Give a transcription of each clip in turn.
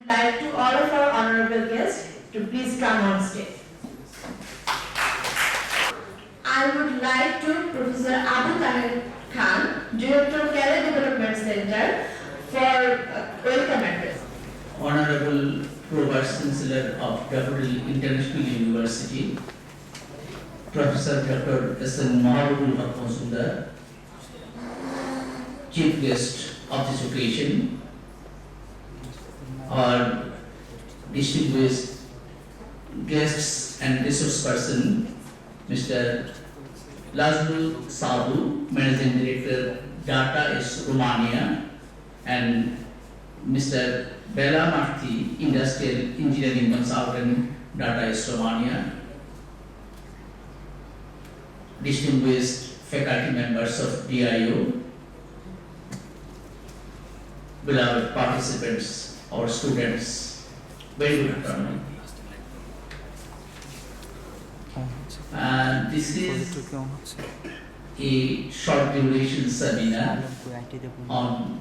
I'd like to all of our honorable guests to please come on stage. I would like to Professor Abu Tahir Khan, Director Career Development Center, for welcome address. Honorable Pro-Vice Chancellor of Daffodil International University, Professor Dr. S.N. Mahabubul Haq Mazumdar, Chief Guest of this occasion, our distinguished guests and resource person, Mr. Lazlu Sabu, Managing Director, Data is Romania, and Mr. Bela Marti, Industrial Engineering Consultant, Data is Romania, distinguished faculty members of DIO, beloved participants, our students, very good afternoon. This is a short duration seminar on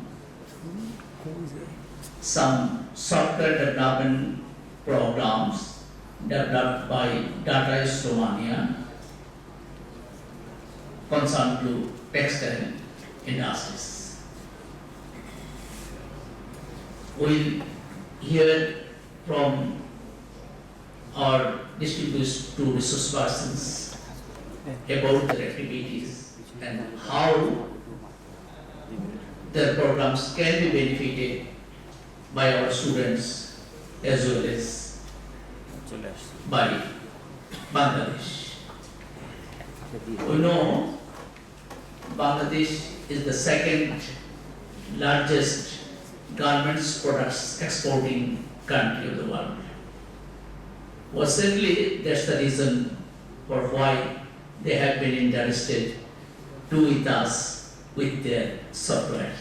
some software development programs developed by Data is Romania concerned to textile industries. We'll hear from our distinguished two resource persons about their activities and how their programs can be benefited by our students as well as by Bangladesh. We know Bangladesh is the second largest garments products exporting country of the world. Possibly that's the reason for why they have been interested to with us with their software.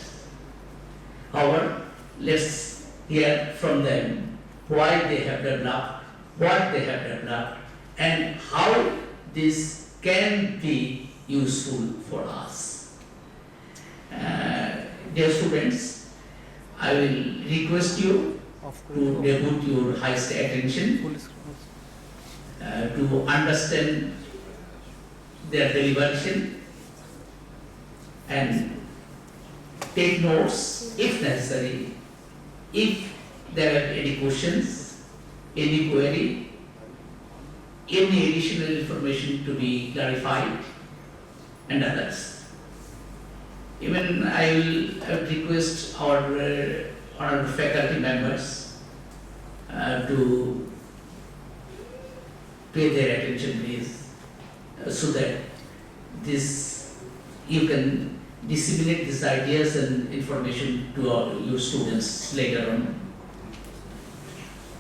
However, let's hear from them why they have developed, what they have developed, and how this can be useful for us. Dear students, I will request you to devote your highest attention to understand their deliberation and take notes if necessary. If there are any questions, any query, any additional information to be clarified, and others. Even I will request our honorable faculty members to pay their attention, please, so that this you can disseminate these ideas and information to your students later on.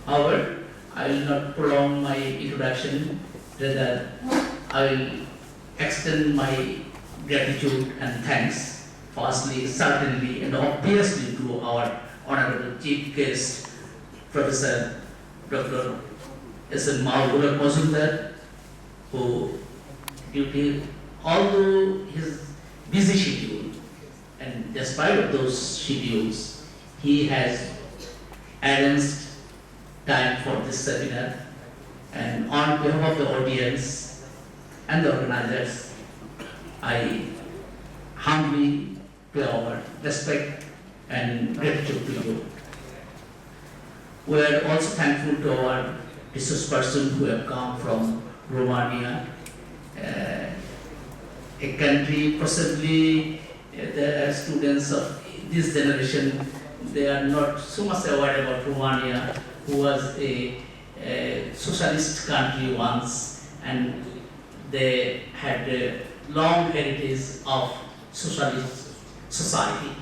However, I will not prolong my introduction, rather I will extend my gratitude and thanks, firstly, certainly, and obviously to our honorable chief guest, Professor Dr. S.N. Mahabubul Haq Mazumdar, who, although his busy schedule, and despite of those schedules, he has arranged time for this seminar, and on behalf of the audience and the organizers, I humbly pay our respect and gratitude to you. We are also thankful to our resource persons who have come from Romania, a country possibly the students of this generation, they are not so much aware about Romania, who was a socialist country once, and they had a long heritage of socialist society.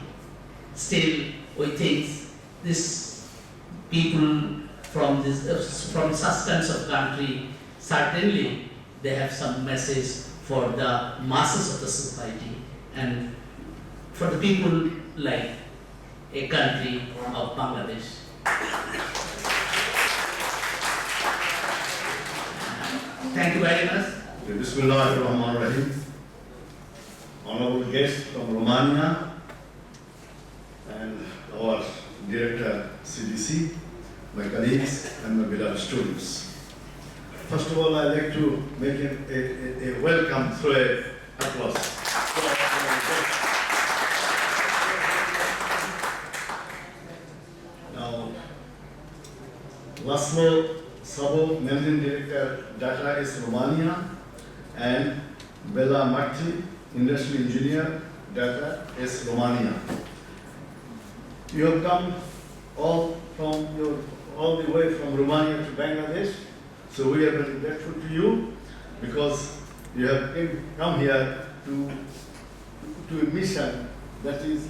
Still, we think this people from from such kinds of country, certainly they have some message for the masses of the society and for the people like a country of Bangladesh. Thank you very much. Bismillahirrahmanirrahim. Honorable guests from Romania and our director CDC, my colleagues, and my beloved students. First of all, I'd like to make a welcome through a applause. Now, Laszlo Sabo, Managing Director, Data is Romania, and Bella Marti, Industrial Engineer, Data is Romania. You have come all the way from Romania to Bangladesh, so we are very grateful to you because you have come here to a mission that is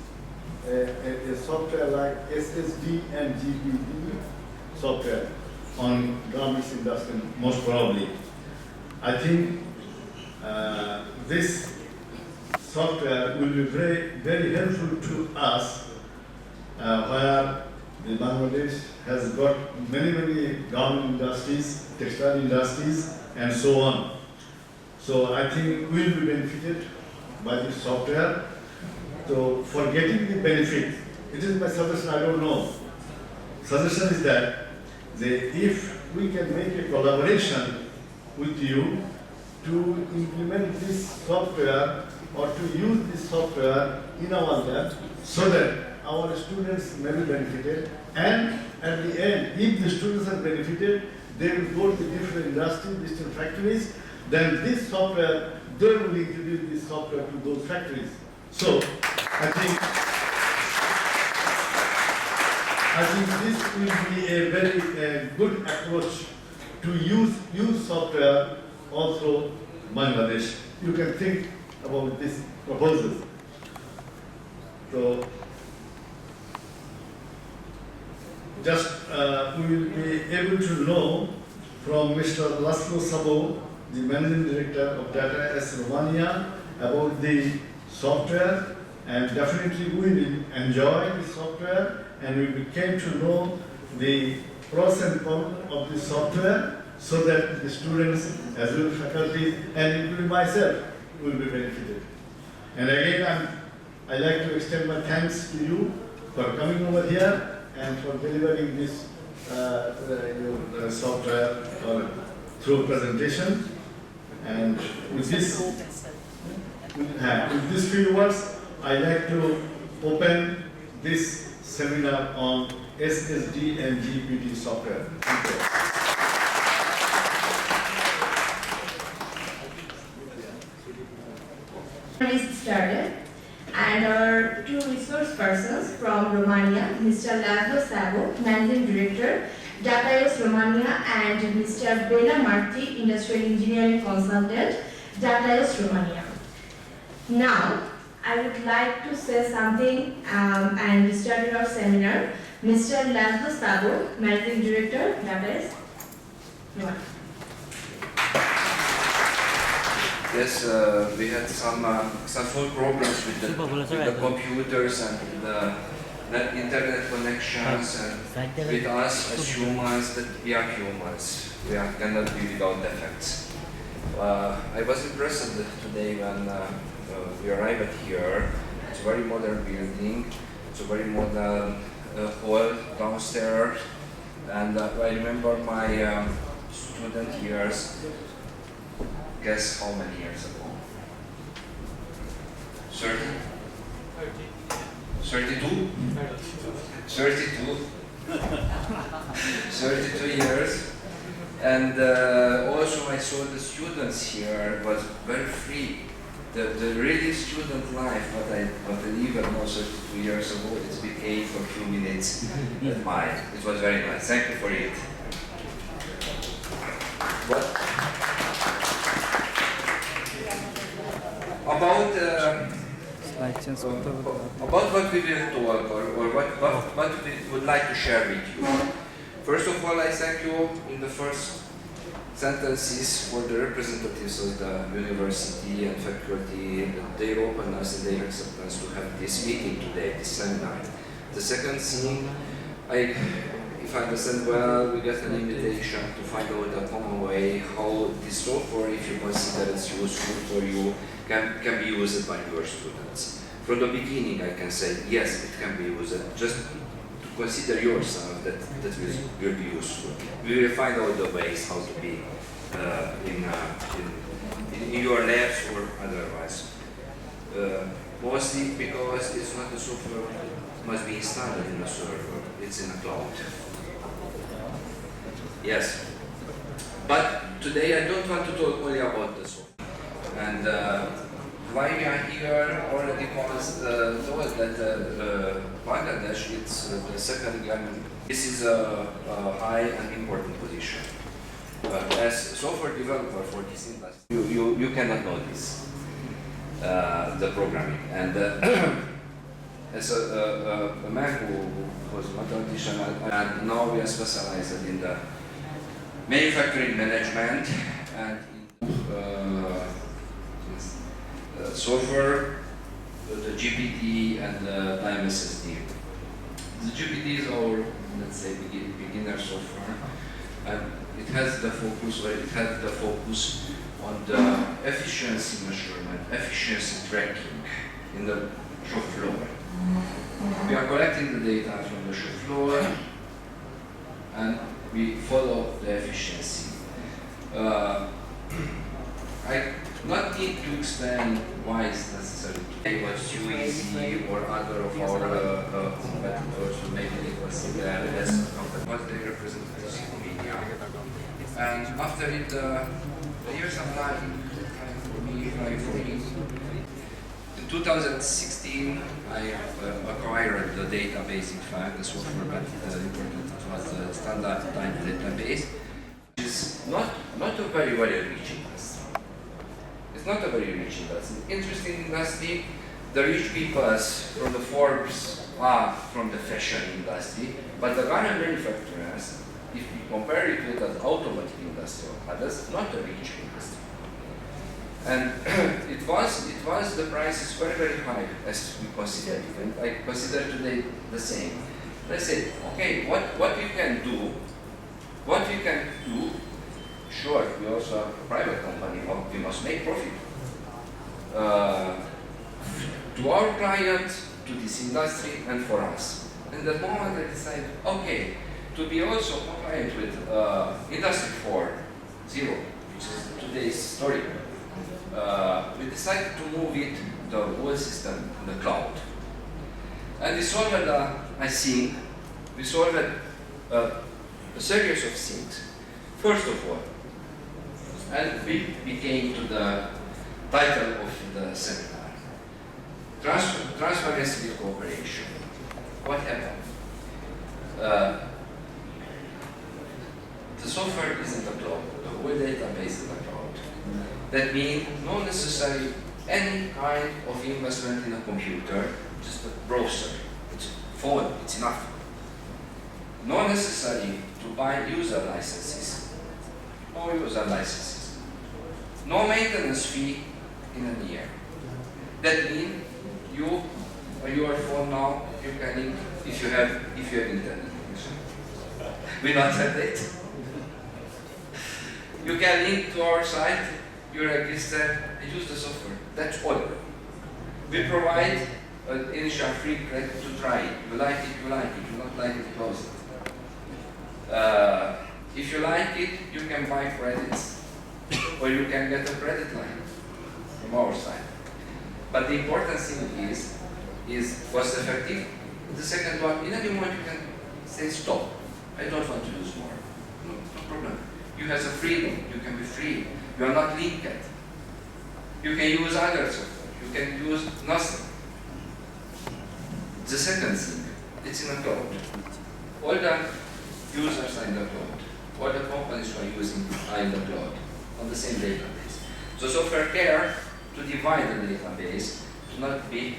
a software like SSD and GPD software on garments industry, most probably. I think this software will be very, very helpful to us where the Bangladesh has got many garment industries, textile industries, and so on. So I think we will be benefited by this software. So for getting the benefit, it is my suggestion, I don't know. Suggestion is that if we can make a collaboration with you to implement this software or to use this software in our lab so that our students may be benefited, and at the end, if the students are benefited, they will go to different industries, different factories, then this software, they will introduce this software to those factories. So, I think this will be a very good approach to use software also Bangladesh. You can think about this proposal. So, just we will be able to know from Mr. Laszlo Sabo, the Managing Director of Data S Romania, about the software, and definitely we will enjoy the software, and we came to know the pros and cons of the software so that the students as well as faculty and including myself will be benefited. And again, I'd like to extend my thanks to you for coming over here and for delivering this software through presentation. And with these few words, I'd like to open this seminar on SSD and GPD software. Thank you. Is started, and our two resource persons from Romania, Mr. Laszlo Sabo, Managing Director, Data is Romania, and Mr. Bella Marti, Industrial Engineering Consultant, Data is Romania. Now, I would like to say something and we started our seminar. Mr. Laszlo Sabo, Managing Director, Data is Romania. Yes, we had some small problems with the computers and the internet connections, and with us as humans, that we are humans. We cannot be without defects. I was impressed today when we arrived here. It's a very modern building. It's a very modern hall downstairs, and I remember my student years. Guess how many years ago? 30? 32? 32? 32 years. And also I saw the students here was very free. The really student life, what I lived also 32 years ago, it's became for a few minutes at mine. It was very nice. Thank you for it. About what we will talk or what we would like to share with you. First of all, I thank you in the first sentences for the representatives of the university and faculty that they open us and their acceptance to have this meeting today, this seminar. The second thing, if I understand well, we get an invitation to find out a common way how this software, if you consider it's useful for you, can be used by your students. From the beginning, I can say yes, it can be used. Just to consider yourself that will be useful. We will find out the ways how to be in your labs or otherwise. Mostly because it's not a software must be installed in a server, it's in a cloud. Yes. But today I don't want to talk only about the software. And why we are here already was told that Bangladesh, it's the second government. This is a high and important position. As software developer for this industry, you cannot know this, the programming. And as a man who was a mathematician, and now we are specialized in the manufacturing management and software, the GPD and the time SSD. The GPD is our, let's say, beginner software, and it has the focus on the efficiency measurement, efficiency tracking in the shop floor. We are collecting the data from the shop floor, and we follow the efficiency. I not need to explain why it's necessary to was UEC or other of our competitors, maybe it was less what they represent in media. And after it, the years are flying for me. In 2016, I acquired the database, in fact, the software, but important it was a standard time database, which is not a very rich industry. It's not a very rich industry. Interesting industry. The rich people from the Forbes are from the fashion industry, but the garment manufacturers, if we compare it with the automotive industry or others, not a rich industry. And it was the price is very high as we consider it. And I consider today the same. I said, okay, what we can do? Sure, we also have a private company, we must make profit. To our clients, to this industry, and for us. And at the moment I decided, okay, to be also compliant with Industry 4.0, which is today's story, we decided to move it, the whole system, in the cloud. And we solved, we solved a series of things. First of all, and we came to the title of the seminar, Transparency with Cooperation. What happened? The software is in the cloud, the whole database is in the cloud. That means not necessarily any kind of investment in a computer, just a browser, it's phone, it's enough. Not necessary to buy user licenses, no user licenses. No maintenance fee in a year. That means you on your phone now you can link if you have internet connection. We not have it. You can link to our site, you register, and use the software. That's all. We provide an initial free credit to try it. You like it, you like it. You not like it, close it. If you like it, you can buy credits. Or you can get a credit line from our side. But the important thing is cost effective. The second one, in any moment you can say stop. I don't want to use more. No problem. You have the freedom. You can be free. You are not linked. You can use other software. You can use nothing. The second thing, it's in the cloud. All the users are in the cloud. All the companies who are using are in the cloud. On the same database. So software care to divide the database to not be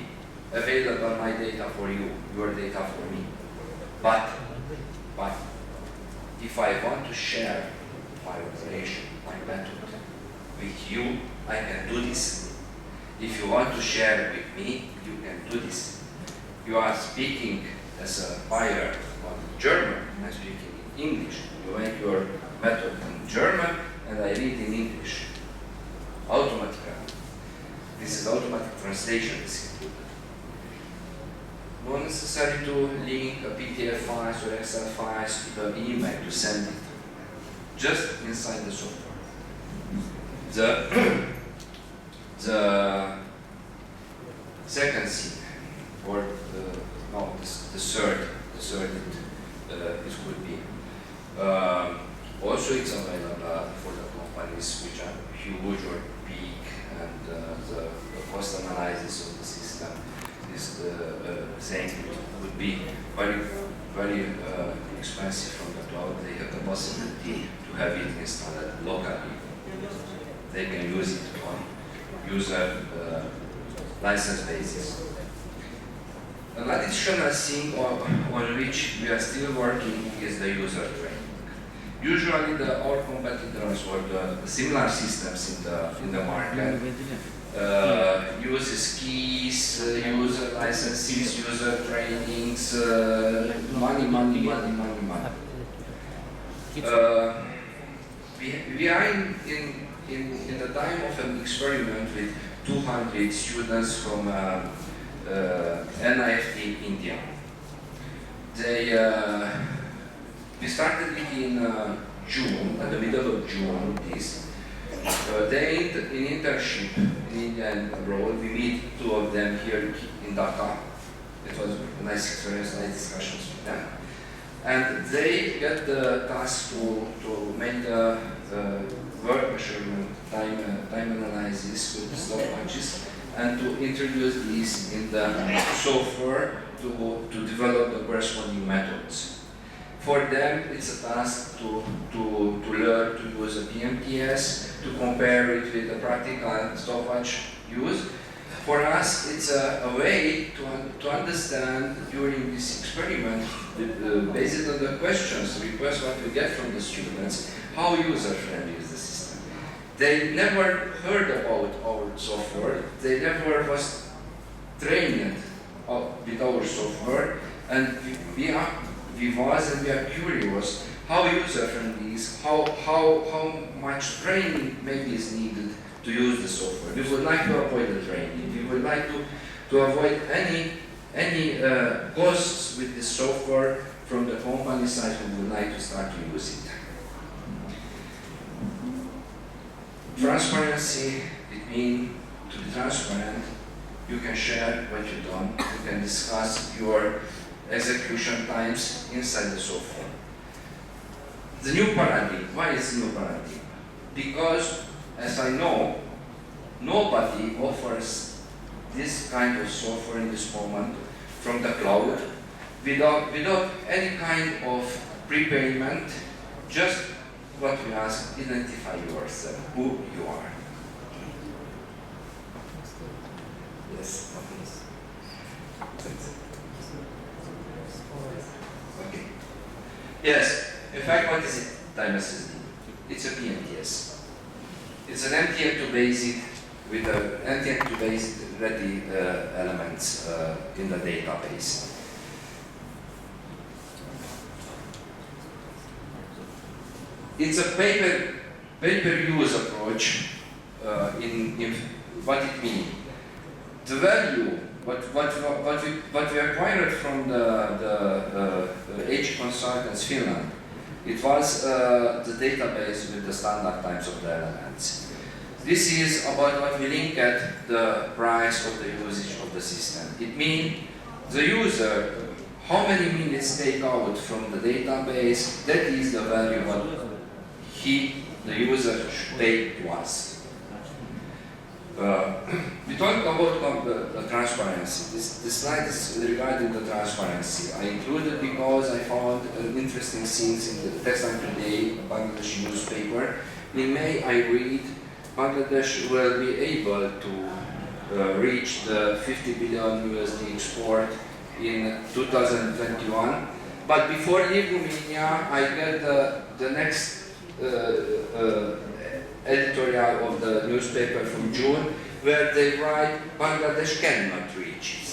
available my data for you, your data for me. But if I want to share my operation, my method with you, I can do this. If you want to share with me, you can do this. You are speaking as a buyer on German, I'm speaking in English. You make your method in German, and I read in English. Automatically. This is automatic translation is included. not necessary to link a PDF files or Excel files to the email to send it. Just inside the software. The second thing, or the third it could be. Also, it's available for the companies which are huge or big, and the cost analysis of the system is saying it would be very expensive from the cloud. They have the possibility to have it installed locally. They can use it on user license basis. An additional thing on which we are still working is the user training. Usually our competitors or the similar systems in the market uses keys, user licenses, user trainings, money. We are in the time of an experiment with 200 students from NIFT India. We started it in June, at the middle of June. They in internship in India and abroad. We meet two of them here in Dhaka. It was a nice experience, nice discussions with them. And they get the task to make the work measurement, time analysis with stopwatches, and to introduce these in the software to develop the corresponding methods. For them, it's a task to learn to use a PMTS, to compare it with the practical stopwatch use. For us, it's a way to understand during this experiment, based on the questions, requests what we get from the students, how user-friendly is the system. They never heard about our software, they never was trained with our software, and we are curious how user-friendly is, how much training maybe is needed to use the software. We would like to avoid the training. We would like to avoid any costs with the software from the company side who would like to start to use it. Transparency, it means to be transparent. You can share what you've done. You can discuss your execution times inside the software. The new paradigm. Why is the new paradigm? Because, as I know, nobody offers this kind of software in this moment from the cloud without any kind of prepayment. Just what we ask: identify yourself, who you are. Yes. Okay. Yes. In fact, what is it? Time SSD. It's a PMTS. It's an NTM2 basic with an NTM2 basic ready elements in the database. It's a pay-per-use approach in what it means. The value, what we acquired from the HE Consultants Finland, it was the database with the standard types of the elements. This is about what we link at the price of the usage of the system. It means the user, how many minutes take out from the database, that is the value what the user should pay to us. We talked about the transparency. This slide is regarding the transparency. I included because I found interesting things in the Text Line Today, Bangladesh newspaper. In May, I read Bangladesh will be able to reach the 50 billion USD export in 2021. But before leaving Romania, I get the next editorial of the newspaper from June, where they write Bangladesh cannot reach it.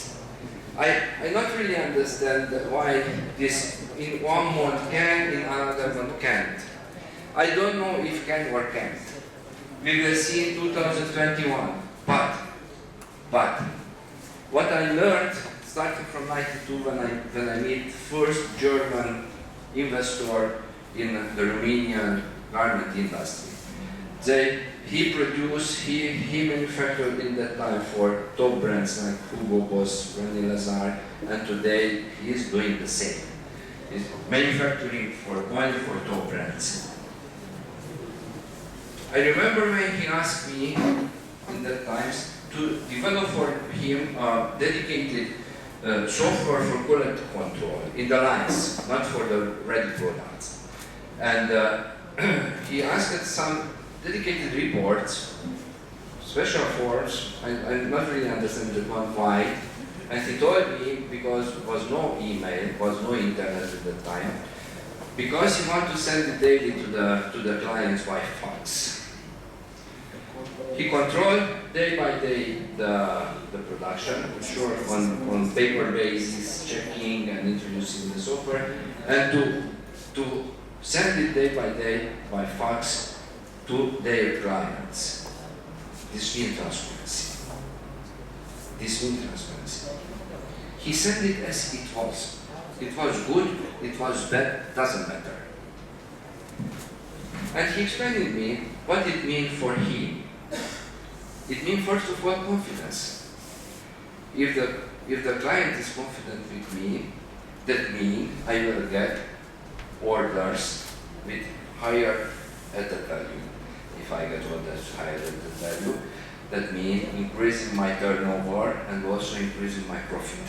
I not really understand why this in one month can, in another month can't. I don't know if can or can't. We will see in 2021. But what I learned starting from 92 when I meet first German investor in the Romanian garment industry. He manufactured in that time for top brands like Hugo Boss, René Lazare, and today he is doing the same. He's manufacturing only for top brands. I remember when he asked me in that times to develop for him a dedicated software for quality control in the lines, not for the ready products. And he asked some dedicated reports, special forms. I'm not really understanding the one why. And he told me, because there was no email, was no internet at that time, because he wanted to send it daily to the clients by fax. He controlled day by day the production, sure, on paper basis, checking and introducing the software, and to send it day by day by fax to their clients. This means transparency. This means transparency. He sent it as it was. It was good, it was bad, doesn't matter. And he explained to me what it means for him. It means first of all confidence. If the client is confident with me, that means I will get orders with higher added value. If I get orders higher added value, that means increasing my turnover and also increasing my profit.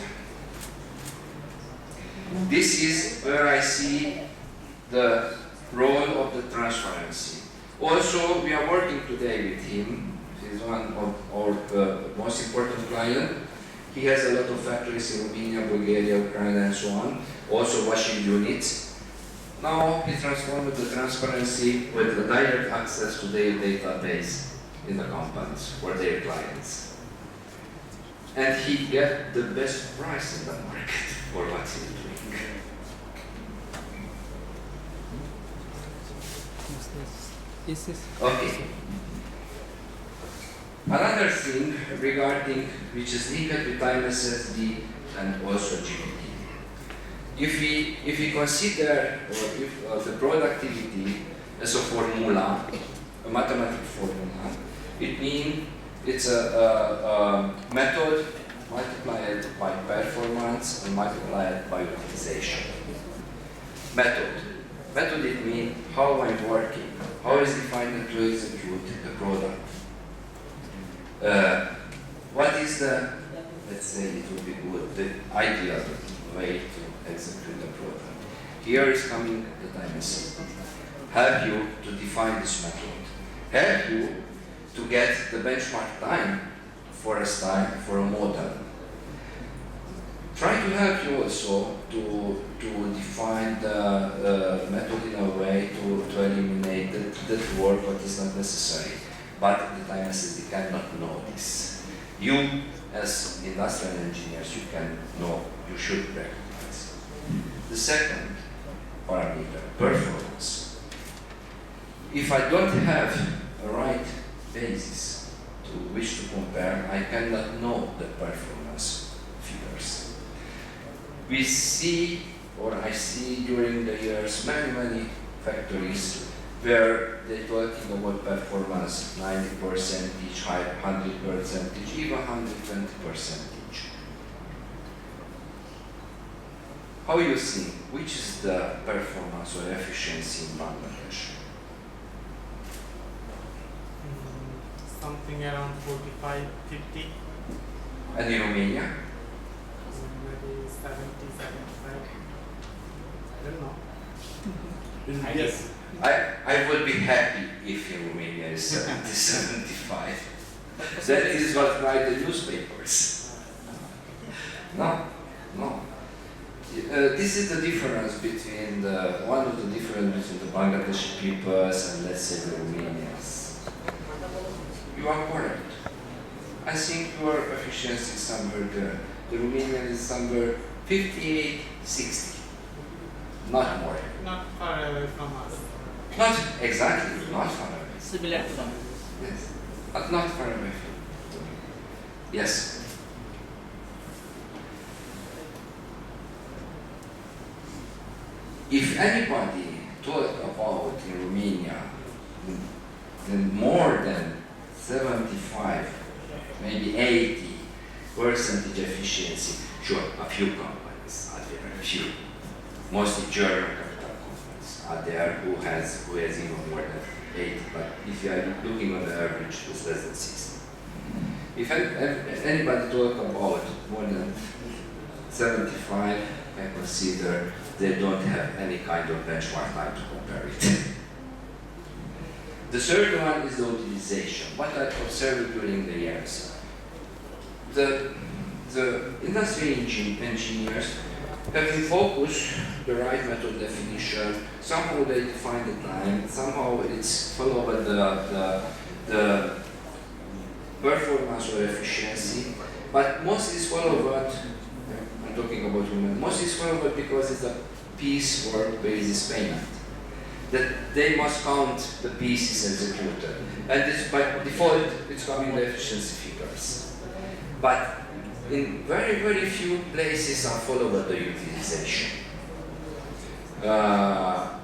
This is where I see the role of the transparency. Also, we are working today with him. He's one of our most important clients. He has a lot of factories in Romania, Bulgaria, Ukraine, and so on. Also washing units. Now he transformed the transparency with the direct access to their database in the companies for their clients. And he gets the best price in the market for what he's doing. Okay. Another thing regarding which is linked with time SSD and also GPD. If we consider the productivity as a formula, a mathematical formula, it means it's a method multiplied by performance and multiplied by utilization. Method it means how I'm working, how is defined to execute the product. What is the, let's say it would be good, the ideal way to execute the product. Here is coming the time SSD. Help you to define this method. Help you to get the benchmark time for a style, for a model. Try to help you also to define the method in a way to eliminate that work what is not necessary. But the time SSD cannot know this. You, as industrial engineers, you can know, you should recognize. The second parameter, performance. If I don't have a right basis to which to compare, I cannot know the performance figures. We see, or I see during the years, many factories where they're talking about performance 90%, 100%, even 120%. How you think, which is the performance or efficiency in Bangladesh? Something around 45, 50. And in Romania? Maybe 70, 75. I don't know. Yes. I would be happy if in Romania is 70, 75. That is what write the newspapers. No. This is the difference between one of the difference between the Bangladeshi peoples and let's say the Romanians. You are correct. I think your efficiency is somewhere there. The Romanian is somewhere 58, 60. Not more. Not far away from us. Not exactly, not far away. Similar to them. Yes, but not far away from. Yes. if anybody talk about in Romania then more than 75, maybe 80% efficiency, sure, a few companies are there, a few. Mostly German capital companies are there who has even more than 80, but if you are looking on the average, it's less than 60. If anybody talk about more than 75, I consider they don't have any kind of benchmark time to compare it. The third one is the utilization. What I observed during the years. The industry engineers have been focused the right method definition. Somehow they define the time. Somehow it's followed the performance or efficiency. But most is followed. I'm talking about human. Most is followed because it's a piece or basis payment. That they must count the pieces executed. And this, by default, it's coming the efficiency figures. But in very, very few places are followed the utilization. I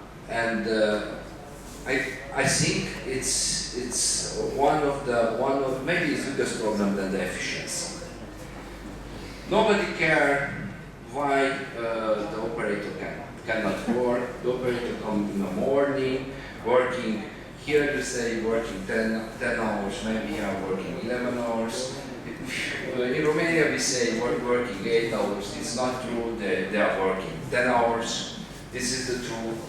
think it's one of maybe it's the biggest problem than the efficiency. Nobody cares why the operator cannot work. The operator comes in the morning, working. Here you say working 10 hours, maybe you are working 11 hours. In Romania we say working 8 hours. It's not true, they are working 10 hours. This is the truth.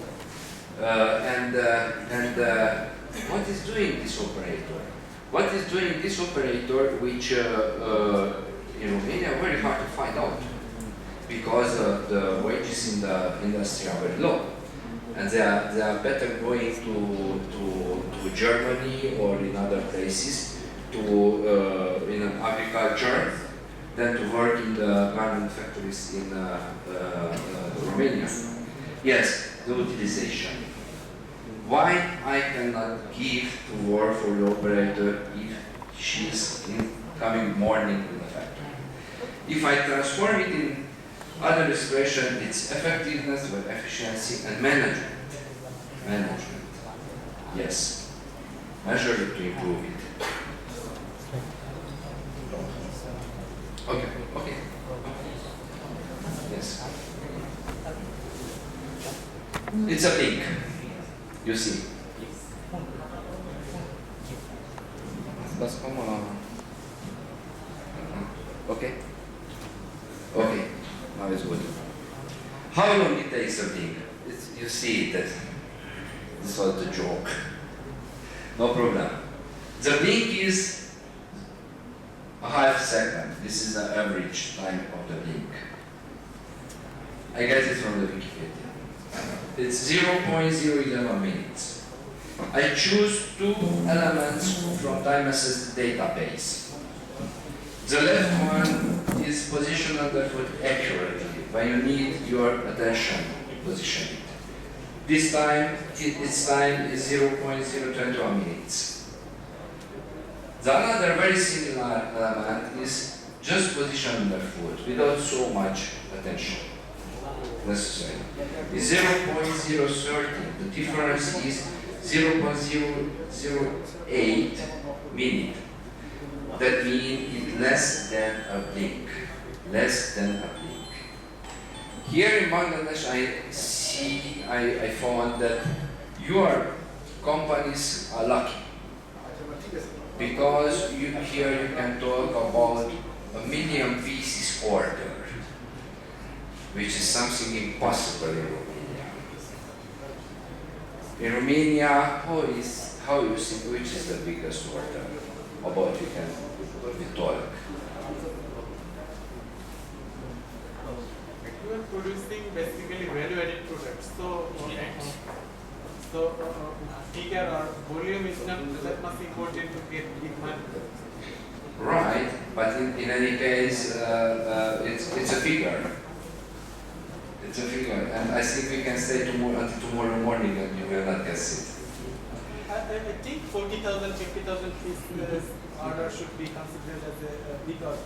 What is doing this operator? What is doing this operator, which in Romania are very hard to find out, because the wages in the industry are very low, and they are better going to Germany or in other places in agriculture than to work in the garment factories in Romania. Yes, the utilization. Why I cannot give to work for the operator if she's coming morning to the factory? If I transform it in other expression, it's effectiveness with efficiency and management. Management. Yes. Measure it to improve it. Okay, okay. Yes. It's a pink. You see. Okay? Okay. Now it's good. How long it takes a pink? You see that this was the joke. No problem. The blink is a half second. This is the average time of the blink. I get it from the Wikipedia. It's 0.011 minutes. I choose two elements from time SSD database. The left one is positioned under foot accurately when you need your attention to position it. This time, its time is 0.021 minutes. The other very similar element is just position underfoot without so much attention necessary. It's 0.030. The difference is 0.008 minute. That means it's less than a blink. Less than a blink. Here in Bangladesh, I found that your companies are lucky, because here you can talk about 1 million pieces order, which is something impossible in Romania. In Romania, how you think which is the biggest order about we talk? You are producing basically value-added products. So figure or volume is not that much important to get big money. Right, but in any case, it's a figure. It's a figure, and I think we can stay until tomorrow morning and you will not guess it. I think 40,000, 50,000 piece order should be considered as a big order.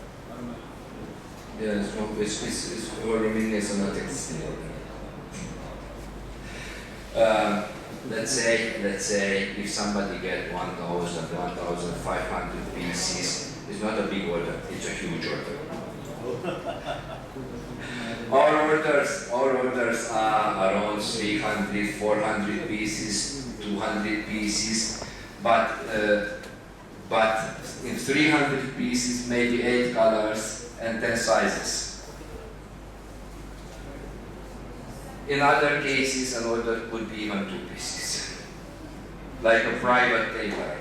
Yes, no, it's Romania is not existing. let's say if somebody get 1,000, 1,500 pieces, it's not a big order, it's a huge order. Our orders are around 300, 400 pieces, 200 pieces, but in 300 pieces, maybe 8 colors and 10 sizes. In other cases, an order could be even 2 pieces, like a private tailor.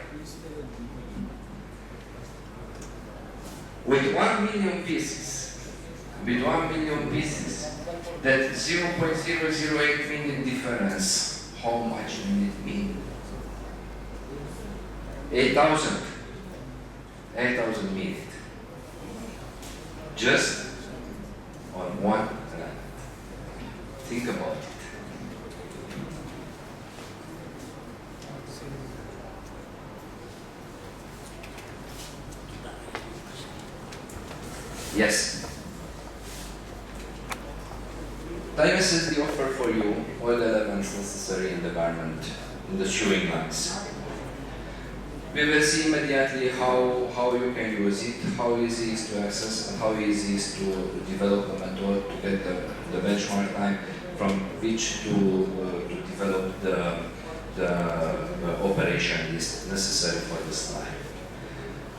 With 1 million pieces, that 0.008 million difference, how much will it mean? 8,000 minutes. Just on one planet. Think about it. Yes. Time SSD offer for you all the elements necessary in the garment, in the sewing lines. We will see immediately how you can use it, how easy it is to access, and how easy it is to develop a method to get the benchmark time from which to develop the operation list necessary for this line.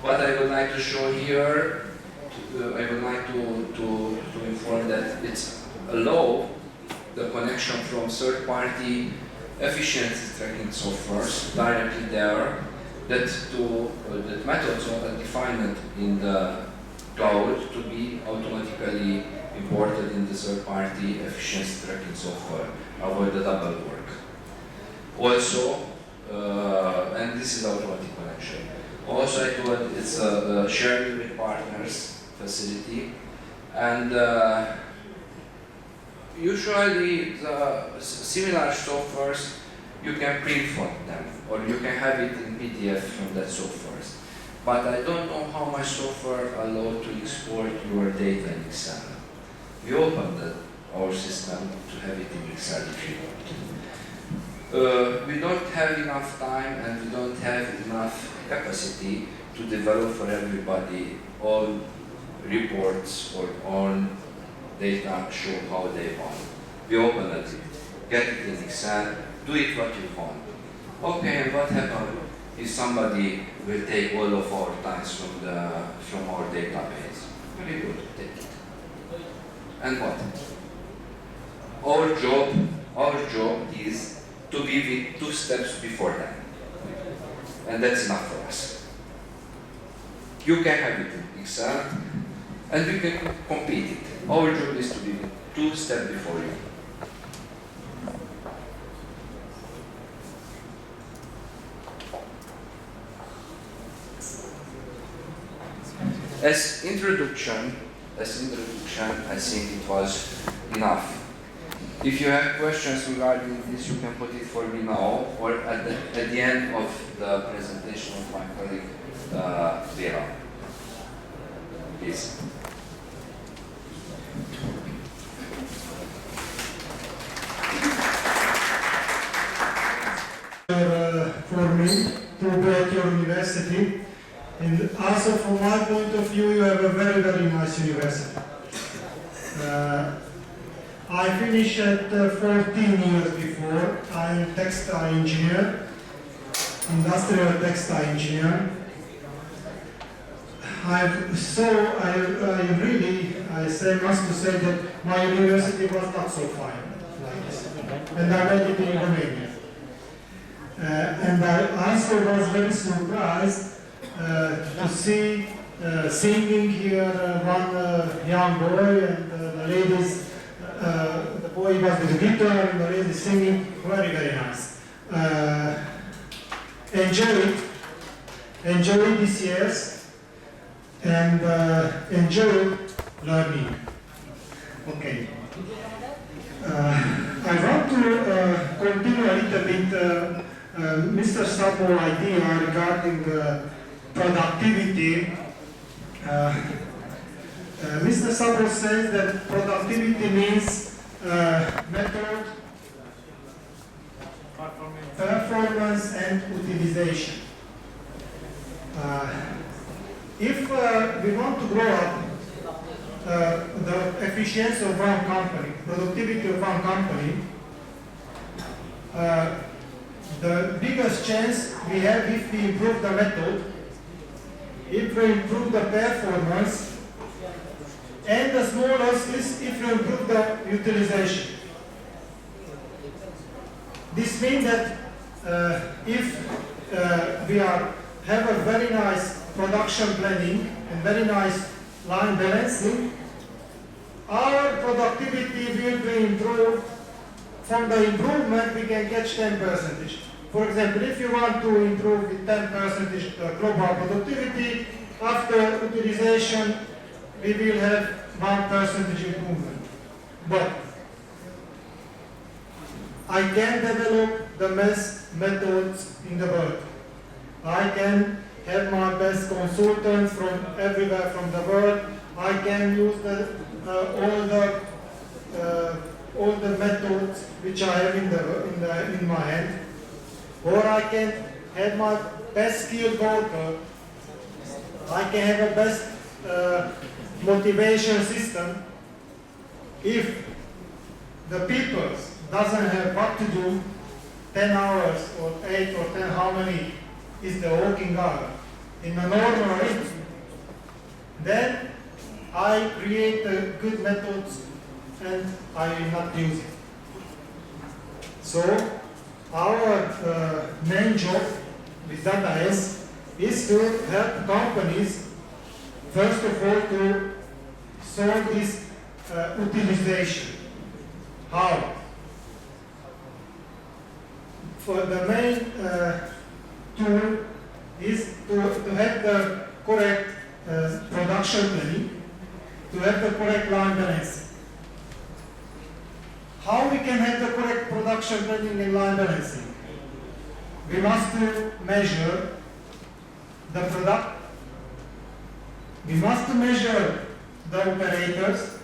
What I would like to show here, I would like to inform that it's allow the connection from third-party efficiency tracking softwares directly there, that methods are defined in the cloud to be automatically imported in the third-party efficiency tracking software, avoid the double work. Also, and this is automatic connection. Also, I thought it's a sharing with partners facility, and usually the similar softwares you can print from them, or you can have it in PDF from that software. But I don't know how much software allowed to export your data in Excel. We opened our system to have it in Excel if you want. We don't have enough time and we don't have enough capacity to develop for everybody all reports or all data show how they want. We open it, get it in Excel, do it what you want. Okay, and what happens if somebody will take all of our times from our database? Very good, take it. And what? Our job is to be with 2 steps before them. And that's enough for us. You can have it in Excel, and we can complete it. Our job is to be 2 steps before you. As introduction, I think it was enough. If you have questions regarding this, you can put it for me now, or at the end of the presentation of my colleague, Vera. Please. For me to go at your university, and also from my point of view, you have a very, very nice university. I finished at 14 years before. I'm a textile engineer, industrial textile engineer. I must to say that my university was not so fine like this. And I went it in Romania. And I also was very surprised to see singing here one young boy and the ladies. The boy was with the guitar and the lady singing, very, very nice. Enjoy these years and enjoy learning. Okay. I want to continue a little bit Mr. Sabo's idea regarding productivity. Mr. Sabo says that productivity means method and utilization. If we want to grow up the efficiency of one company, productivity of one company, the biggest chance we have if we improve the method, if we improve the performance, and the smallest is if we improve the utilization. This means that if we have a very nice production planning and very nice line balancing, our productivity will be improved. From the improvement, we can catch 10%. For example, if you want to improve with 10% global productivity, after utilization, we will have 1% improvement. But I can develop the best methods in the world. I can have my best consultants from everywhere from the world. I can use all the methods which I have in my hand, or I can have my best skilled worker. I can have a best motivation system. If the people doesn't have what to do, 10 hours or 8 or 10, how many is the working hour in a normal rate, then I create good methods and I will not use it. So our main job with DataS is to help companies, first of all, to solve this utilization. How? For the main tool is to have the correct production planning, to have the correct line balancing. How we can have the correct production planning and line balancing? We must measure the product. We must measure the operators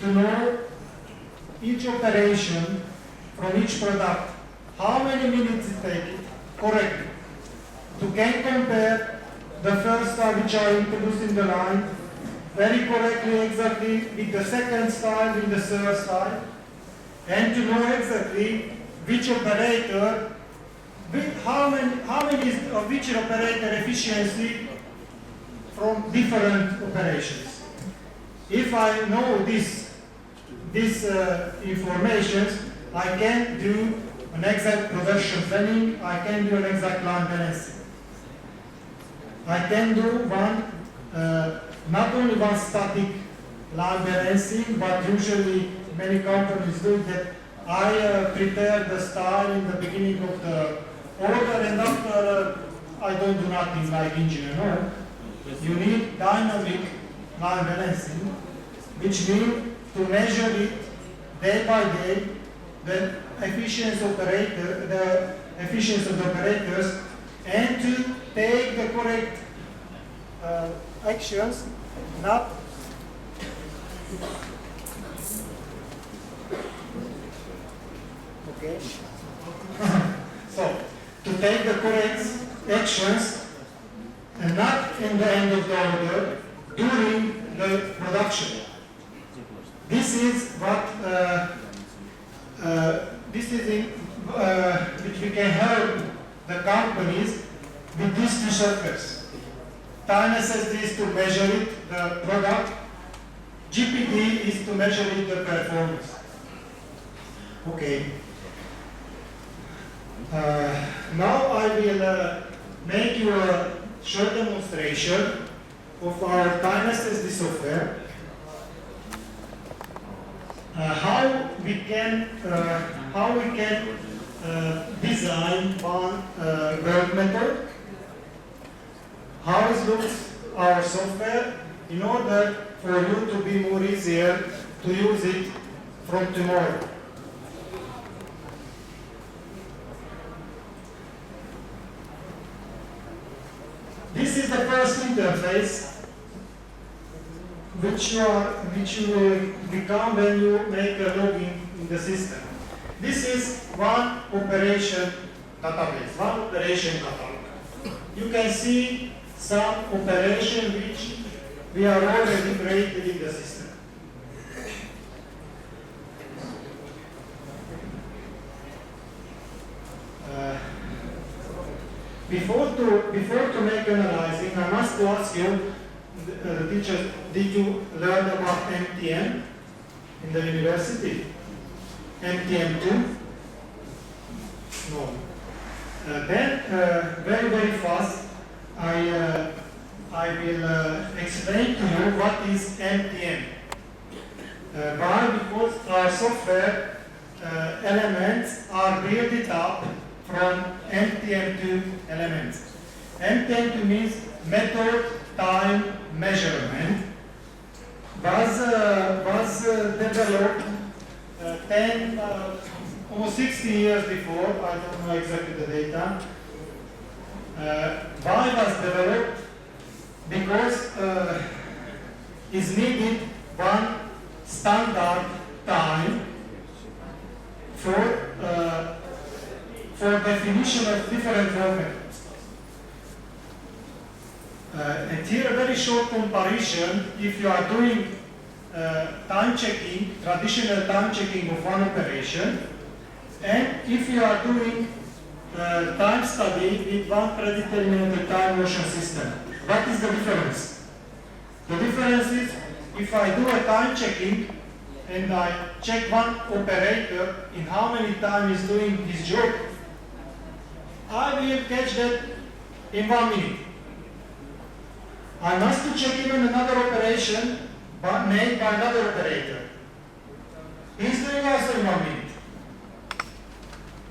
to know each operation from each product, how many minutes it takes correctly. To can compare the first style which I introduced in the line very correctly, exactly with the second style, with the third style, and to know exactly which operator, how many is of which operator efficiency from different operations. If I know this information, I can do an exact production planning, I can do an exact line balancing. I can do not only one static line balancing, but usually many companies do that. I prepare the style in the beginning of the order, and after I don't do nothing like engineer. No. You need dynamic line balancing, which means to measure it day by day, the efficiency of the operators, and to take the correct actions, not okay. So to take the correct actions and not in the end of the order during the production. This is what which we can help the companies with these two softwares. Time SSD is to measure it, the product. GPD is to measure it, the performance. Okay. Now I will make you a short demonstration of our Time SSD software. How we can design one work method. How it looks our software in order for you to be more easier to use it from tomorrow. This is the first interface which you will become when you make a login in the system. This is one operation database, one operation catalog. You can see some operation which we are already created in the system. Before to make analyzing, I must ask you, teachers, did you learn about MTM in the university? MTM2? No. Then, very fast, I will explain to you what is MTM. Why? Because our software elements are built up from MTM2 elements. MTM2 means method time measurement. Was developed 10, almost 60 years before. I don't know exactly the data. Why was developed? Because is needed one standard time for definition of different work methods. And here a very short comparison, if you are doing time checking, traditional time checking of one operation, and if you are doing time study with one predetermined time motion system. What is the difference? The difference is, if I do a time checking and I check one operator in how many times he's doing his job, I will catch that in 1 minute. I must check even another operation made by another operator. He's doing also in 1 minute.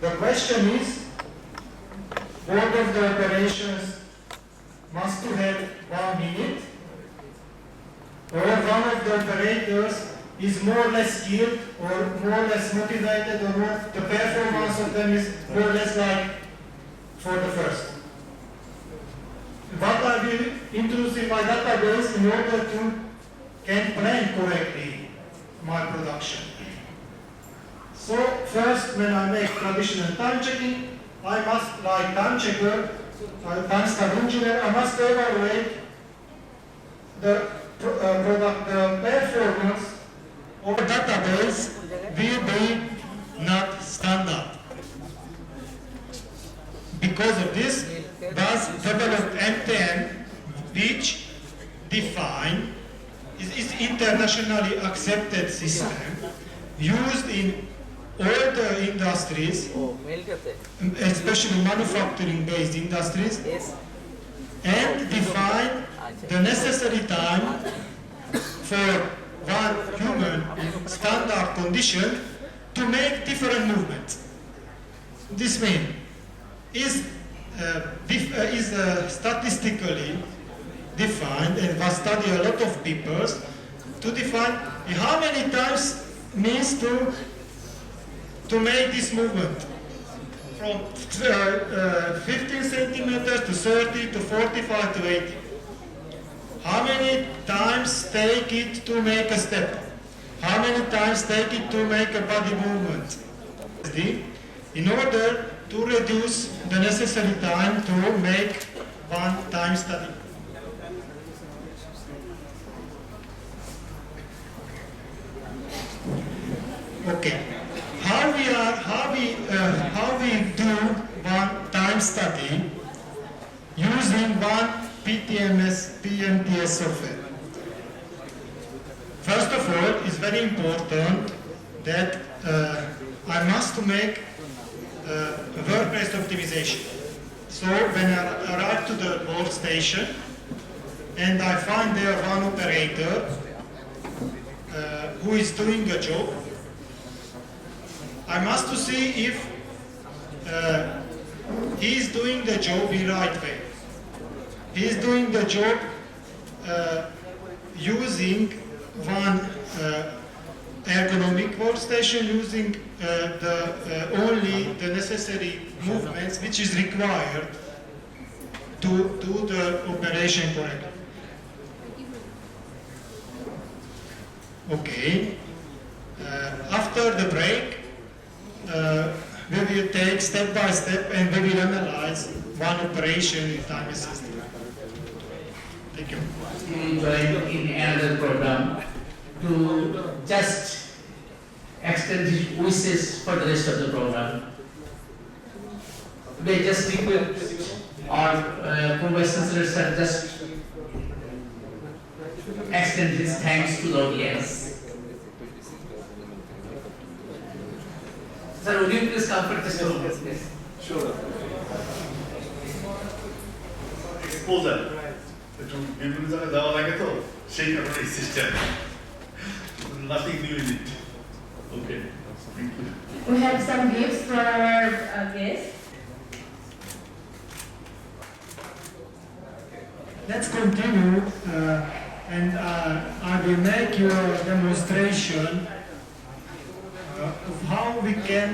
The question is, both of the operations must have 1 minute, or one of the operators is more or less skilled or more or less motivated, or more, the performance of them is more or less like for the first. What I will introduce in my database in order to can plan correctly my production. So first, when I make traditional time checking, I must, like time checker, time study engineer, I must evaluate the performance of the database will be not standard. Because of this, was developed MTM, which define is internationally accepted system used in all the industries, especially manufacturing-based industries, and define the necessary time for one human in standard condition to make different movements. This means is statistically defined and was studied a lot of people to define how many times means to make this movement from 15 centimeters to 30 to 45 to 80. How many times take it to make a step? How many times take it to make a body movement? In order to reduce the necessary time to make one time study. Okay. How we do one time study using one PMTS software. First of all, it's very important that I must make work-based optimization. So when I arrive to the workstation and I find there one operator who is doing a job, I must to see if he is doing the job in the right way. He is doing the job using one ergonomic workstation, using only the necessary movements which is required to do the operation correctly. Okay. After the break, we will take take step by step and we will analyze one operation in time SSD. Thank you. Join in another program to just extend his wishes for the rest of the program. They just request our Professor Sir just extend his thanks to the audience. Sir, would you please come for testimony, please? Sure. Exposure. একটু বিভিন্ন জায়গায় যাওয়া লাগে তো সেই কারণে এই system nothing new in it okay thank you We have some gifts for our guests. Let's continue and I will make you a demonstration of how we can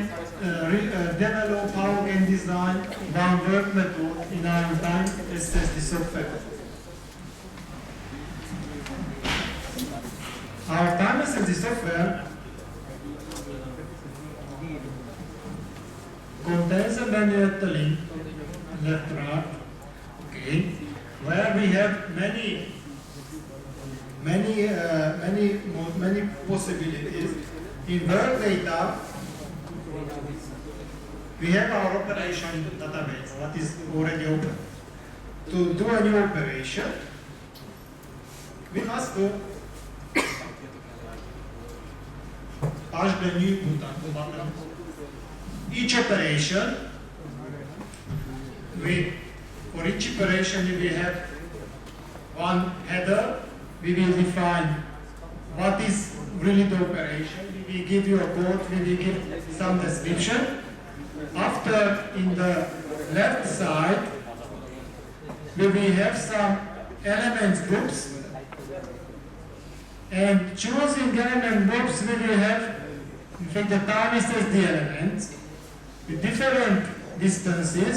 develop, how we can design one work method in our time SSD software. Our time SSD software contains a menu at the link, left right, okay, where we have many possibilities. In work data, we have our operation database, what is already open. To do a new operation, we must go push the new button. Each operation, for each operation we have one header. We will define what is really the operation. We will give you a code, we will give some description. After, in the left side, we will have some elements groups. And choosing element groups, we will have, in fact, the time SSD elements with different distances,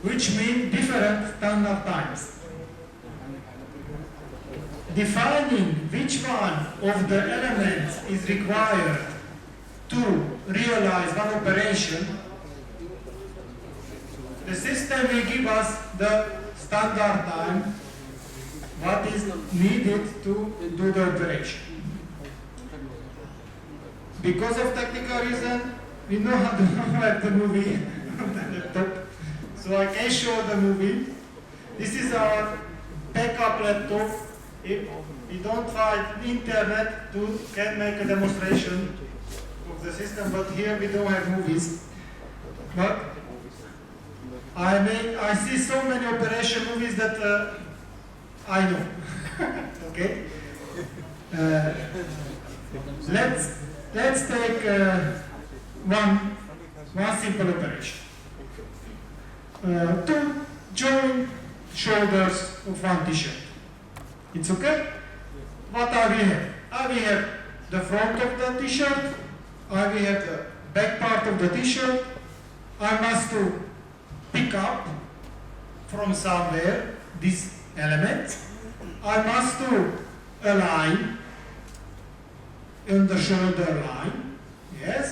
which mean different standard times. Defining which one of the elements is required to realize one operation, the system will give us the standard time, what is needed to do the operation. Because of technical reason, we know how to have the movie on the laptop, so I can show the movie. This is our backup laptop. If we don't find internet can make a demonstration of the system, but here we don't have movies. But I see so many operation movies that I know. Okay. Let's take one simple operation. Two join shoulders of one t-shirt. It's okay? What are we have? We have the front of the t-shirt, we have the back part of the t-shirt. I must to pick up from somewhere this element. I must to align in the shoulder line. Yes.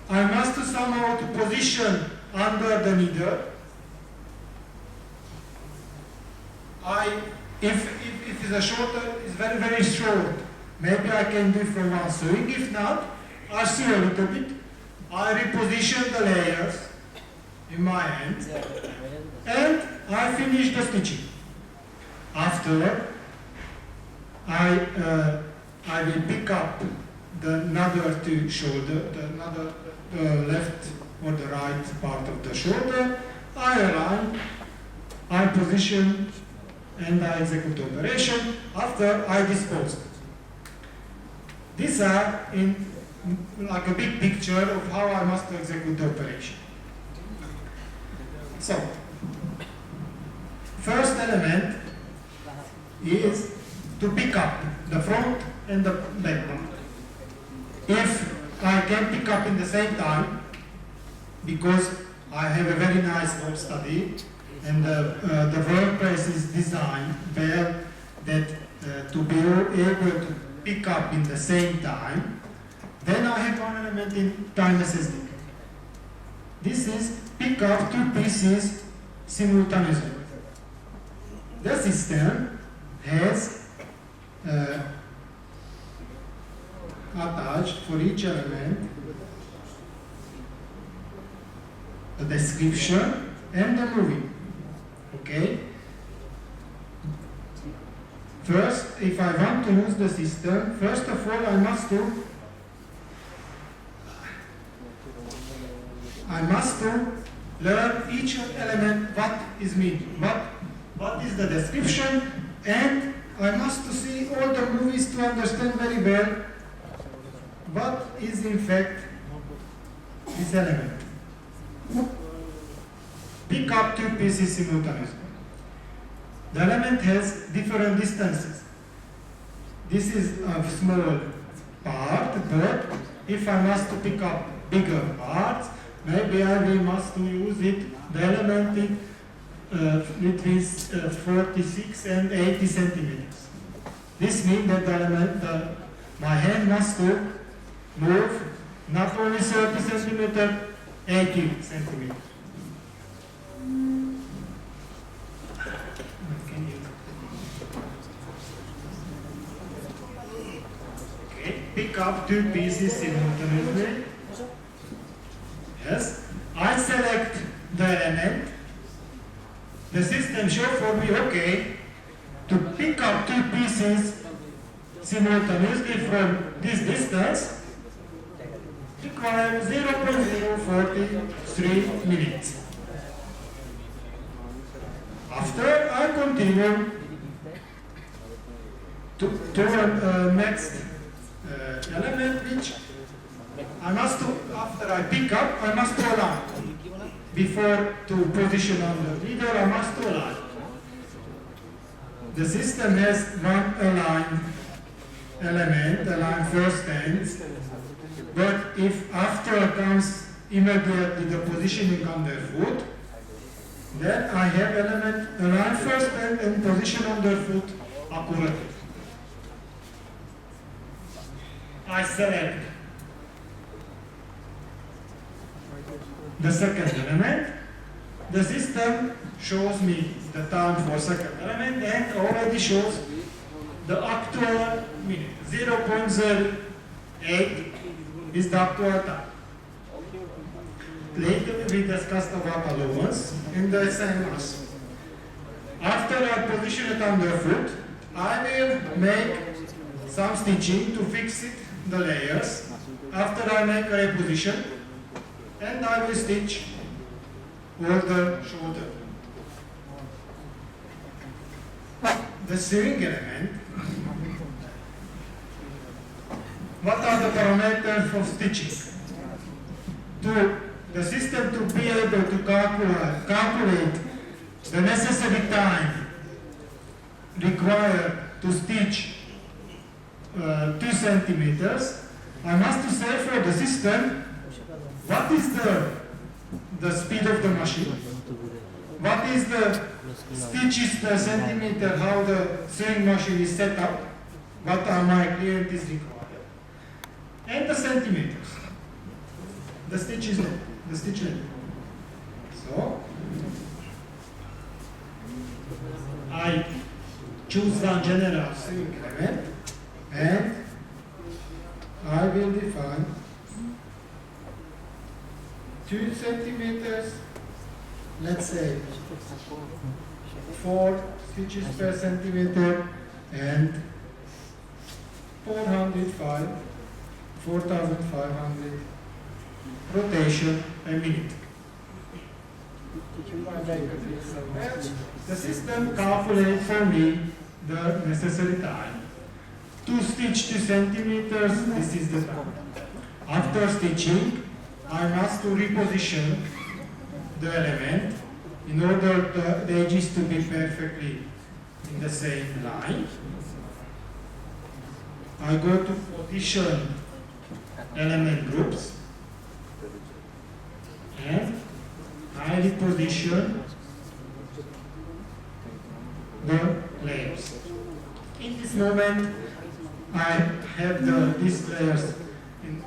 I must to somehow to position under the needle. If it's a shoulder, it's very, very short. Maybe I can do from one sewing. If not, I sew a little bit. I reposition the layers in my hand. And I finish the stitching. After, I will pick up the another two shoulder, the left or the right part of the shoulder. I align, I position, and I execute the operation. After, I dispose. These are in like a big picture of how I must execute the operation. So, first element is to pick up the front and the back part. If I can pick up in the same time, because I have a very nice work study, and the workplace is designed well that to be able to pick up in the same time, then I have one element in time SSD. This is pick up two pieces simultaneously. The system has attached for each element a description and a movie. Okay? First, if I want to use the system, first of all I must learn each element what is meaning, what is the description, and I must see all the movies to understand very well what is in fact this element. Pick up two pieces simultaneously. The element has different distances. This is a small part, but if I must pick up bigger parts, maybe I will must use it, the element between 46 and 80 centimeters. This means that the element, my hand must move not only 30 centimeters, 80 centimeters. Okay, pick up two pieces simultaneously. Yes, I select the element. The system shows for me, okay, to pick up two pieces simultaneously from this distance requires 0.043 minutes. After I continue to the next element, which I must do, after I pick up, I must align. Before to position on the leader, I must align. The system has one aligned element, aligned first ends, but if after comes immediately the positioning on the foot, then I have element aligned first end and position on the foot accurately. I select the second element. The system shows me the time for second element and already shows the actual minute. 0.08 is the actual time. Later we discussed about allowance in the SMS. After I position it on the foot, I will make some stitching to fix it, the layers. After I make a reposition, and I will stitch all the shoulder. The sewing element. What are the parameters for stitching? To the system to be able to calculate the necessary time required to stitch 2 centimeters, I must say for the system what is the speed of the machine, what is the stitches per centimeter, how the sewing machine is set up, what are my clearances required, and the centimeters, the stitch length. So I choose one general sewing element and I will define 2 centimeters, let's say 4 stitches per centimeter and 4,500 rotation a minute. The system calculates for me the necessary time. To stitch 2 centimeters, this is the time. After stitching, I must reposition the element in order the edges to be perfectly in the same line. I go to position element groups and I reposition the layers. In this moment, I have these layers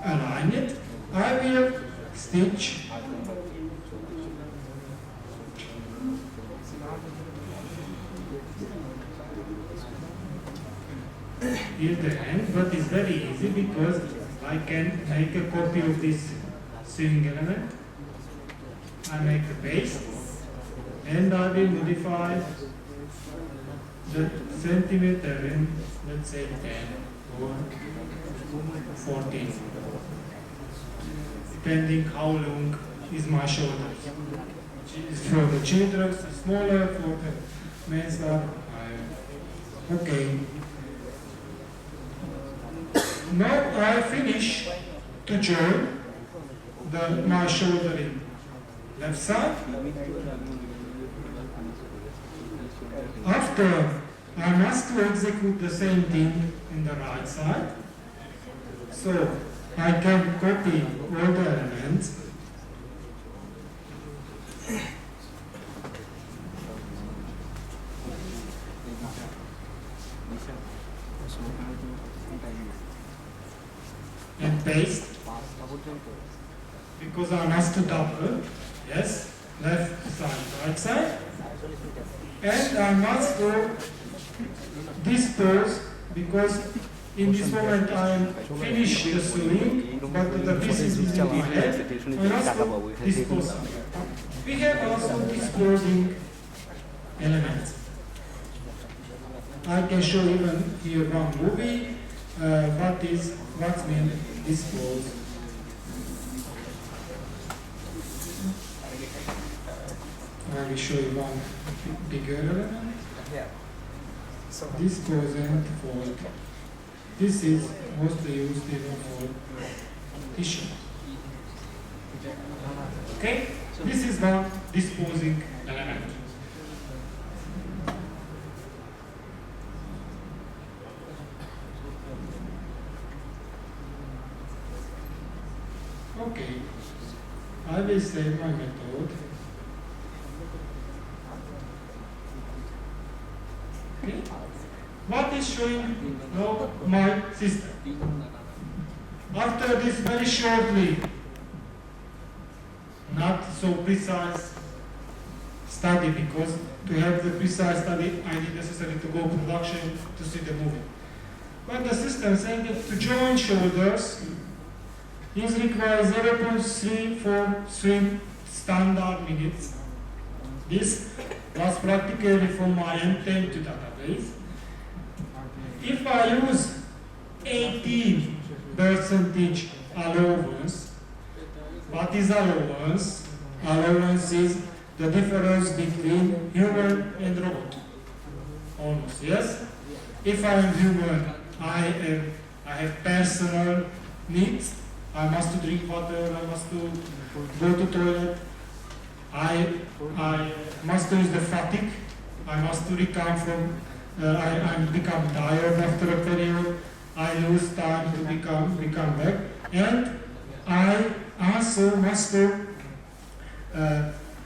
aligned. I will stitch in the end, but it's very easy because I can make a copy of this sewing element. I make a paste and I will modify the centimeter in, let's say 10 or 14, depending how long is my shoulders. For the children, smaller, for the men's are higher. Okay. Now I finish to join my shoulder in left side. After, I must to execute the same thing in the right side. So I can copy all the elements. And paste, because I must to double, yes, left side, right side, and I must go dispose, because in this moment I am finished the sewing, but the piece is in my head, I must go dispose. We have also disposing elements. I can show even here one movie, what's mean dispose. I will show you one bigger element. Dispose and fold. This is mostly used in for tissue. Okay? This is one disposing element. Okay, I will save my method. Okay, what is showing now my system? After this very shortly, not so precise study, because to have the precise study, I need necessarily to go production to see the movie. But the system saying that to join shoulders is required 0.343 standard minutes. This was practically from my M10 database. If I use 18% allowance, what is allowance? Allowance is the difference between human and robot. Almost, yes? If I am human, I have personal needs. I must drink water, I must go to toilet, I must use the fatigue, I must recover from, I become tired after a period, I lose time to become back, and I also must, I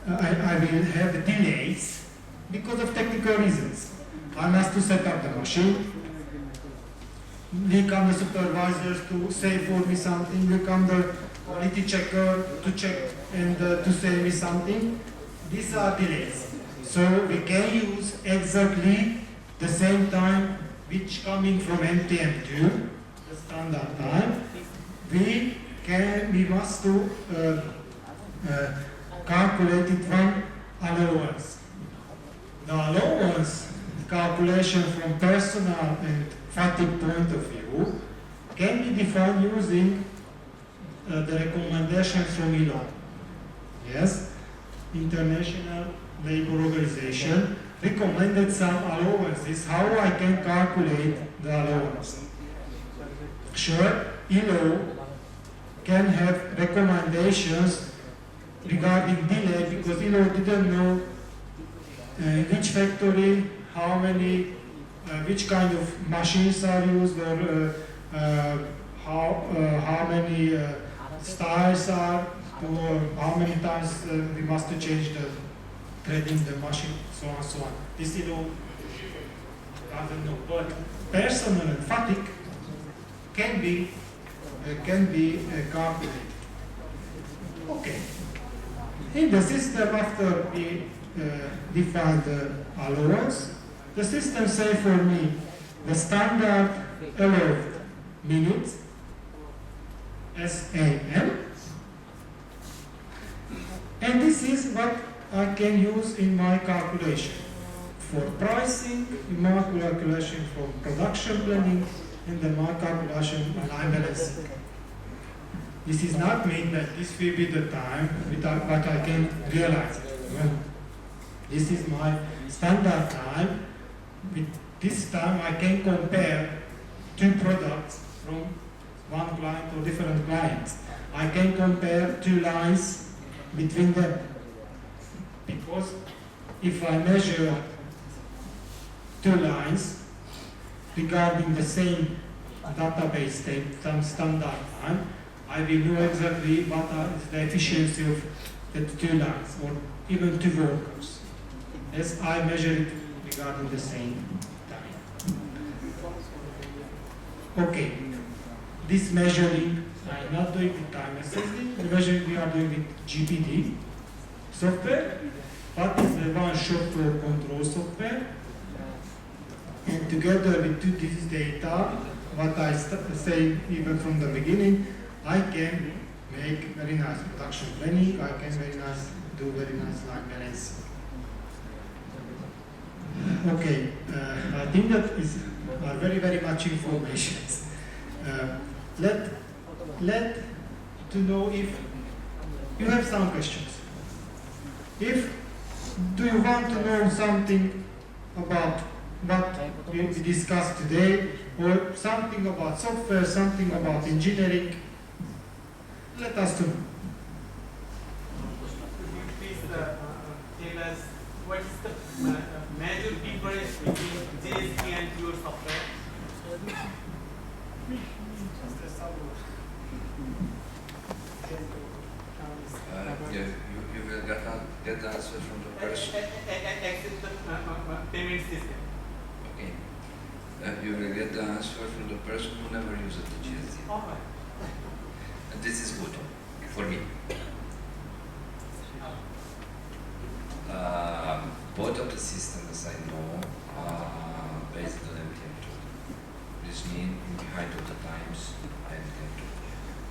will have delays because of technical reasons. I must to set up the machine. Will come the supervisors to say for me something, will come the quality checker to check and to say me something. These are delays. So we can use exactly the same time which coming from MTM2, the standard time. We must to calculate it from allowance. The allowance calculation from personal and fatigue point of view can be defined using the recommendations from ILO. Yes, International Labour Organization recommended some allowances, how I can calculate the allowance. Sure, ILO can have recommendations regarding delay because ILO didn't know which factory, how many which kind of machines are used, or how many styles are, or how many times we must change the threading the machine, so on and so on. This I don't know, but personal and fatigue can be calculated. Okay. In the system, after we define the allowance, the system say for me the standard allowed minutes, SAM, and this is what I can use in my calculation for pricing, in my calculation for production planning, and then my calculation when I'm balancing. This is not mean that this will be the time without what I can realize it. No. This is my standard time. With this time I can compare two products from one client or different clients. I can compare two lines between them. Because if I measure two lines regarding the same database state, some standard time, I will know exactly what is the efficiency of the two lines or even two workers, as I measure it regarding the same time. Okay, this measuring I am not doing with time SSD, the measuring we are doing with GPD software. What is the one shot flow control software? And together with this data, what I say even from the beginning, I can make very nice production planning, I can do very nice line balance. Okay, I think that are very much information. Let to know if you have some questions. If do you want to know something about what we discussed today, or something about software, something about engineering, let us know. Could you please tell us what is the major difference between GSD and pure software? You will get the answer from the person. Except the payment system. Okay. You will get the answer from the person who never used the GSD. All right. And this is good for me. Both of the systems I know are based on MTM2. This means behind all the times MTM2.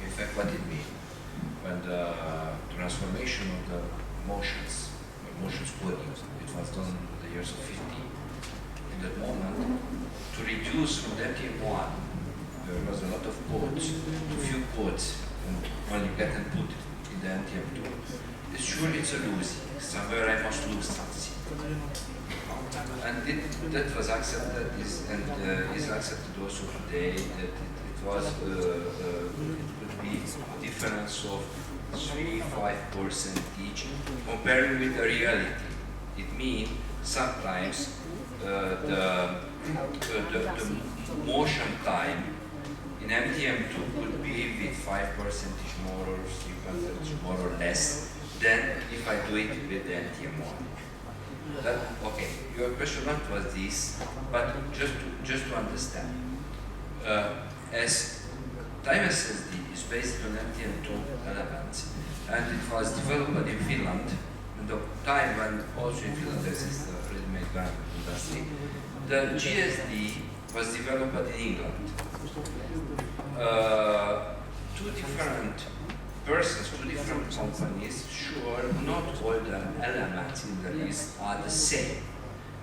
In fact, what it means? When the transformation of the motions coding, it was done in the years of 50. In that moment, to reduce from the MTM1, there was a lot of codes, to few codes, and only get and put in the MTM2. It's sure it's a losing. Somewhere I must lose something. And that was accepted, is accepted also today, that it was could be a difference of 3–5% each, comparing with the reality. It means sometimes the motion time in MTM2 could be with 5% more or 3% more or less than if I do it with the MTM1. That, okay, your question not was this, but just to understand. As time SSD is based on MTM2 elements, and it was developed in Finland, in the time when also in Finland there is the ready-made garment industry, the GSD was developed in England. Two different persons, two different companies, sure, not all the elements in the list are the same,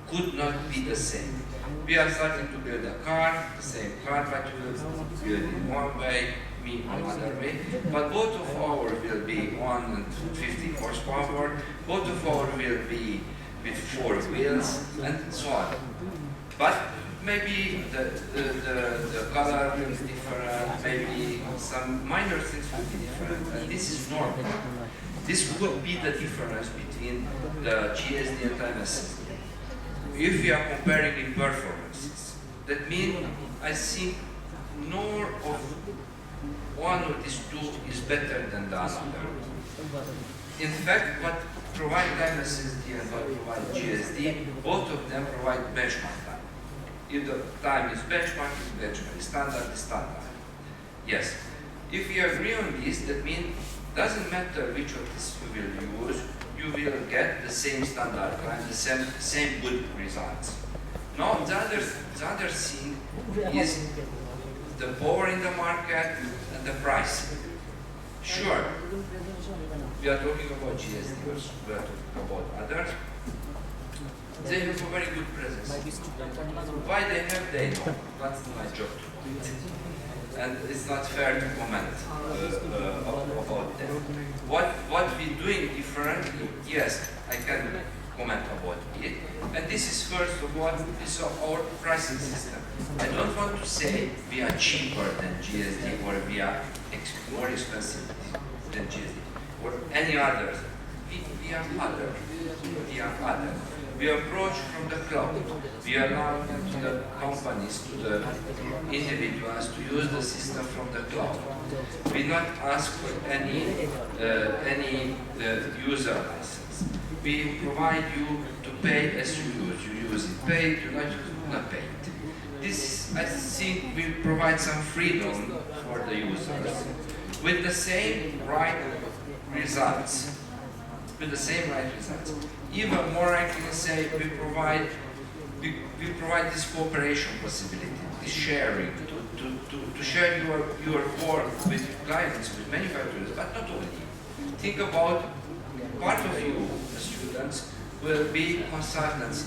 could not be the same. We are starting to build a car, the same car, but we will build in one way, me another way, but both of our will be 150 horsepower, both of our will be with 4 wheels, and so on. But maybe the color will be different, maybe some minor things will be different, and this is normal. This could be the difference between the GSD and time SSD. If we are comparing in performances, that means I think nor of one of these two is better than the other. In fact, what provide time SSD and what provide GSD, both of them provide benchmark time. If the time is benchmark, it's benchmark. Standard is standard. Yes. If we agree on this, that means doesn't matter which of these you will use, you will get the same standard time, the same good results. Now the other thing is the power in the market and the price. Sure, we are talking about GSD, we are talking about others. They have a very good presence. Why they have, they know. That's my job to do it. And it's not fair to comment about them. What we doing differently, yes, I can comment about it. And this is first of all, this is our pricing system. I don't want to say we are cheaper than GSD or we are more expensive than GSD or any others. We are other. We are other. We approach from the cloud. We allow to the companies, to the individuals to use the system from the cloud. We not ask for any user license. We provide you to pay as you use. You use it. Pay it, you not pay it. This, I think, will provide some freedom for the users with the same right results. With the same right results. Even more, I can say we provide this cooperation possibility, this sharing, to share your work with clients, with manufacturers, but not only. Think about part of you, the students, will be consultants.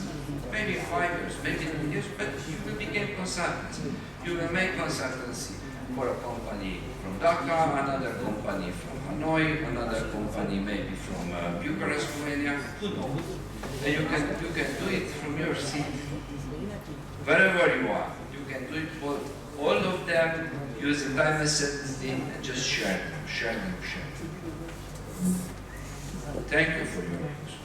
Maybe 5 years, maybe 10 years, but you will become consultants. You will make consultancy for a company from Dhaka, another company from Hanoi, another company maybe from Bucharest, Romania, who knows? And you can do it from your seat. Wherever you are, you can do it for all of them, use the time SSD and just share them. Thank you for your attention.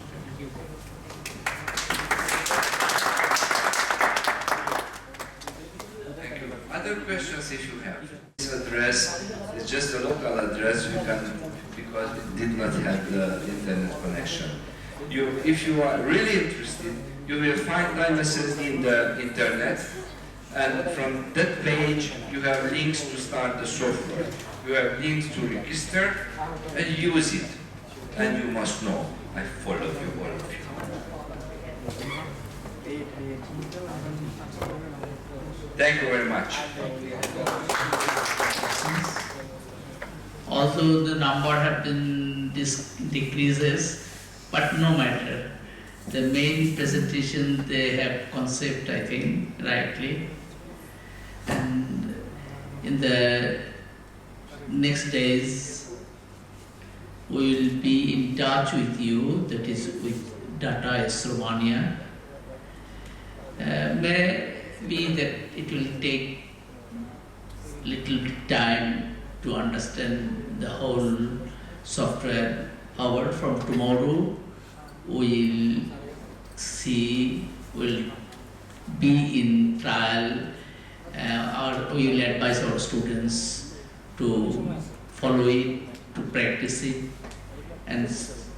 Thank you. Other questions if you have. This address is just a local address you can, because it did not have the internet connection. If you are really interested, you will find time SSD in the internet, and from that page you have links to start the software. You have links to register and use it. And you must know, I follow you, all of you. Thank you very much. Although the number have been decreases, but no matter. The main presentation, they have concept, I think, rightly. And in the next days, we will be in touch with you, that is with Data is Romania. May be that it will take little bit time to understand the whole software. However, from tomorrow, we'll be in trial, or we will advise our students to follow it, to practice it, and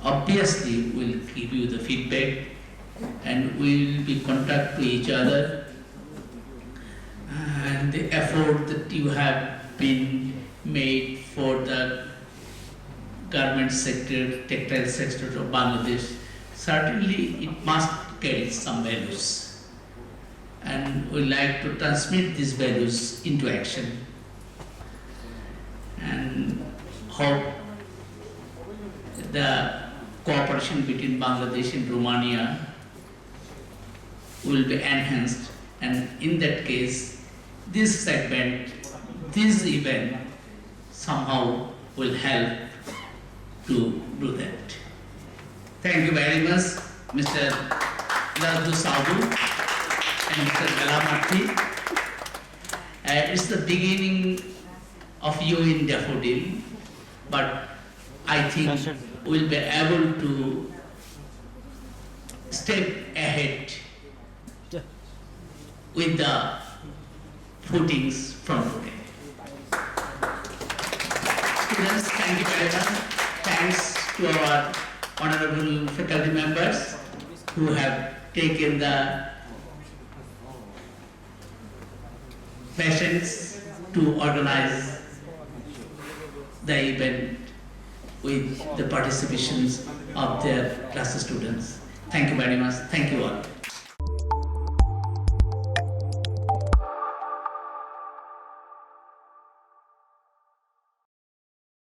obviously we'll give you the feedback, and we will be contact to each other, and the effort that you have been made for the garment sector, textile sector of Bangladesh, certainly it must carry some values, and we like to transmit these values into action, and hope the cooperation between Bangladesh and Romania will be enhanced, and in that case, this event somehow will help to do that. Thank you very much, Mr. Ladhu Sabu and Mr. Bela. It's the beginning of you in Daffodil, but I think we'll be able to step ahead with the footings from today. Students, thank you very much. Thanks to our honorable faculty members who have taken the patience to organize the event with the participations of their class students. Thank you very much. Thank you all.